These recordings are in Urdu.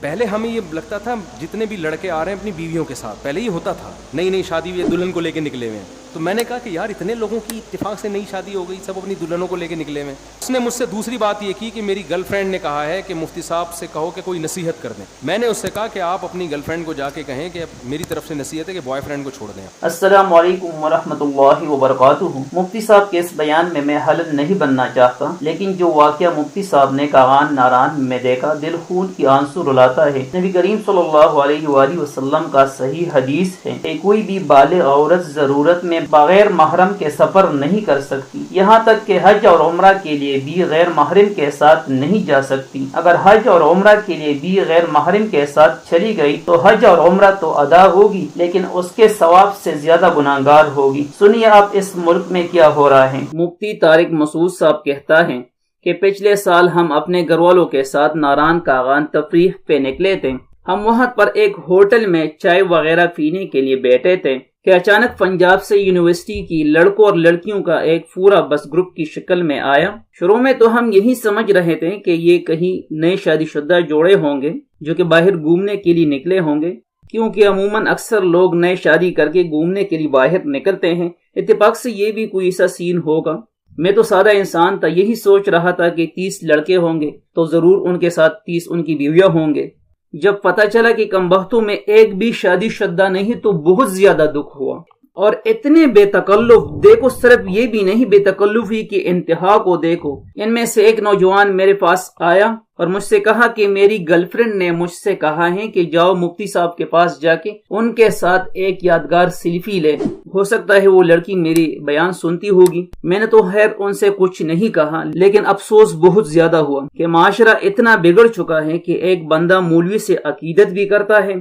پہلے ہمیں یہ لگتا تھا جتنے بھی لڑکے آ رہے ہیں اپنی بیویوں کے ساتھ، پہلے یہ ہوتا تھا نئی نئی شادی ہوئی دلہن کو لے کے نکلے ہوئے ہیں، تو میں نے کہا کہ یار اتنے لوگوں کی اتفاق سے نئی شادی ہو گئی، سب اپنی دلہنوں کو لے کے نکلے ہوئے ہیں۔ اس نے مجھ سے دوسری بات یہ کی کہ میری گرل فرینڈ نے کہا ہے کہ مفتی صاحب سے کہو کہ کوئی نصیحت کر دیں۔ میں نے اس سے کہا کہ آپ اپنی گرل فرینڈ کو جا کے کہیں کہ میری طرف سے نصیحت ہے کہ بوائے فرینڈ کو چھوڑ دیں۔ السلام علیکم ورحمۃ اللہ وبرکاتہ۔ مفتی صاحب کے اس بیان میں حلل نہیں بننا چاہتا، لیکن جو واقعہ مفتی صاحب نے کاغان ناران میں دیکھا دل خون کی آنسو رلاتا ہے۔ نبی کریم صلی اللہ علیہ وآلہ وسلم کا صحیح حدیث ہے کہ کوئی بھی بالغ عورت ضرورت میں بغیر محرم کے سفر نہیں کر سکتی، یہاں تک کہ حج اور عمرہ کے لیے بھی غیر محرم کے ساتھ نہیں جا سکتی۔ اگر حج اور عمرہ کے لیے بھی غیر محرم کے ساتھ چلی گئی تو حج اور عمرہ تو ادا ہوگی، لیکن اس کے ثواب سے زیادہ گناہگار ہوگی۔ سنیے آپ اس ملک میں کیا ہو رہا ہے۔ مفتی طارق مسعود صاحب کہتا ہے کہ پچھلے سال ہم اپنے گھر والوں کے ساتھ ناران کاغان تفریح پہ نکلے تھے۔ ہم وہاں پر ایک ہوٹل میں چائے وغیرہ پینے کے لیے بیٹھے تھے کہ اچانک پنجاب سے یونیورسٹی کی لڑکوں اور لڑکیوں کا ایک پورا بس گروپ کی شکل میں آیا۔ شروع میں تو ہم یہی سمجھ رہے تھے کہ یہ کہیں نئے شادی شدہ جوڑے ہوں گے جو کہ باہر گھومنے کے لیے نکلے ہوں گے، کیونکہ عموماً اکثر لوگ نئے شادی کر کے گھومنے کے لیے باہر نکلتے ہیں، اتفاق سے یہ بھی کوئی ایسا سین ہوگا۔ میں تو سادہ انسان تھا، یہی سوچ رہا تھا کہ 30 لڑکے ہوں گے تو ضرور ان کے ساتھ 30 ان کی بیویاں ہوں گے۔ جب پتہ چلا کہ کم بختوں میں ایک بھی شادی شدہ نہیں تو بہت زیادہ دکھ ہوا۔ اور اتنے بے تکلف، دیکھو صرف یہ بھی نہیں، بے تکلفی کی انتہا کو دیکھو۔ ان میں سے ایک نوجوان میرے پاس آیا اور مجھ سے کہا کہ میری گرل فرینڈ نے مجھ سے کہا ہے کہ جاؤ مفتی صاحب کے پاس جا کے ان کے ساتھ ایک یادگار سیلفی لے۔ ہو سکتا ہے وہ لڑکی میری بیان سنتی ہوگی۔ میں نے تو خیر ان سے کچھ نہیں کہا، لیکن افسوس بہت زیادہ ہوا کہ معاشرہ اتنا بگڑ چکا ہے کہ ایک بندہ مولوی سے عقیدت بھی کرتا ہے،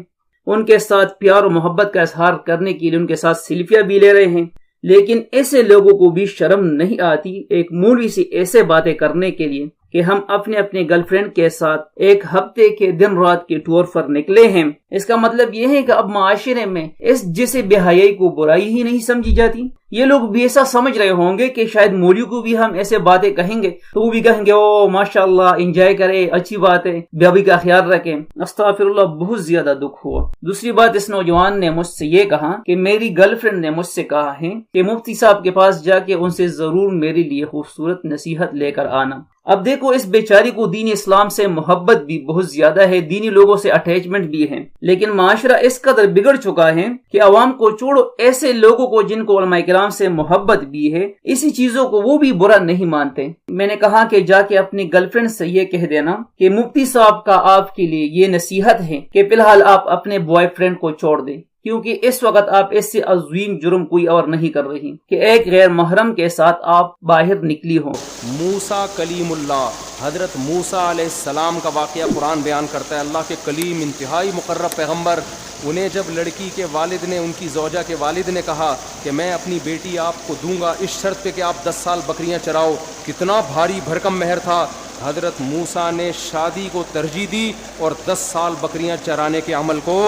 ان کے ساتھ پیار و محبت کا اظہار کرنے کے لیے ان کے ساتھ سیلفیاں بھی لے رہے ہیں، لیکن ایسے لوگوں کو بھی شرم نہیں آتی ایک مولوی سے ایسے باتیں کرنے کے لیے کہ ہم اپنے گرل فرینڈ کے ساتھ ایک ہفتے کے دن رات کے ٹور پر نکلے ہیں۔ اس کا مطلب یہ ہے کہ اب معاشرے میں اس جیسے بے حیائی کو برائی ہی نہیں سمجھی جاتی۔ یہ لوگ بھی ایسا سمجھ رہے ہوں گے کہ شاید مولوی کو بھی ہم ایسے باتیں کہیں گے تو وہ بھی کہیں گے او ماشاءاللہ انجوائے کرے، اچھی بات ہے، بیابی کا خیال رکھیں۔ استغفر اللہ، بہت زیادہ دکھ ہوا۔ دوسری بات، اس نوجوان نے مجھ سے یہ کہا کہ میری گرل فرینڈ نے مجھ سے کہا ہے کہ مفتی صاحب کے پاس جا کے ان سے ضرور میرے لیے خوبصورت نصیحت لے کر آنا۔ اب دیکھو اس بیچاری کو دین اسلام سے محبت بھی بہت زیادہ ہے، دینی لوگوں سے اٹیچمنٹ بھی ہے، لیکن معاشرہ اس قدر بگڑ چکا ہے کہ عوام کو چھوڑو، ایسے لوگوں کو جن کو علماء کرام سے محبت بھی ہے، اسی چیزوں کو وہ بھی برا نہیں مانتے۔ میں نے کہا کہ جا کے اپنی گرل فرینڈ سے یہ کہہ دینا کہ مفتی صاحب کا آپ کے لیے یہ نصیحت ہے کہ فی الحال آپ اپنے بوائے فرینڈ کو چھوڑ دیں، کیونکہ اس وقت آپ اس سے عظیم جرم کوئی اور نہیں کر رہی کہ ایک غیر محرم کے ساتھ آپ باہر نکلی ہوں۔ موسیٰ کلیم اللہ، حضرت موسیٰ علیہ السلام کا واقعہ قرآن بیان کرتا ہے۔ اللہ کے کلیم، انتہائی مقرب پیغمبر، انہیں جب لڑکی کے والد نے، ان کی زوجہ کے والد نے کہا کہ میں اپنی بیٹی آپ کو دوں گا اس شرط پہ کہ آپ 10 سال بکریاں چراؤ، کتنا بھاری بھرکم مہر تھا، حضرت موسیٰ نے شادی کو ترجیح دی اور 10 سال بکریاں چرانے کے عمل کو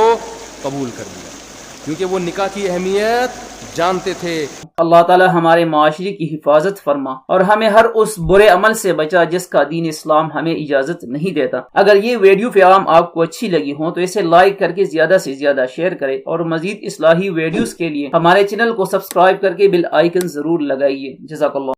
قبول کر لیا، کیونکہ وہ نکاح کی اہمیت جانتے تھے۔ اللہ تعالی ہمارے معاشرے کی حفاظت فرما اور ہمیں ہر اس برے عمل سے بچا جس کا دین اسلام ہمیں اجازت نہیں دیتا۔ اگر یہ ویڈیو پیغام آپ کو اچھی لگی ہو تو اسے لائک کر کے زیادہ سے زیادہ شیئر کریں، اور مزید اصلاحی ویڈیوز کے لیے ہمارے چینل کو سبسکرائب کر کے بیل آئیکن ضرور لگائیے۔ جزاک اللہ۔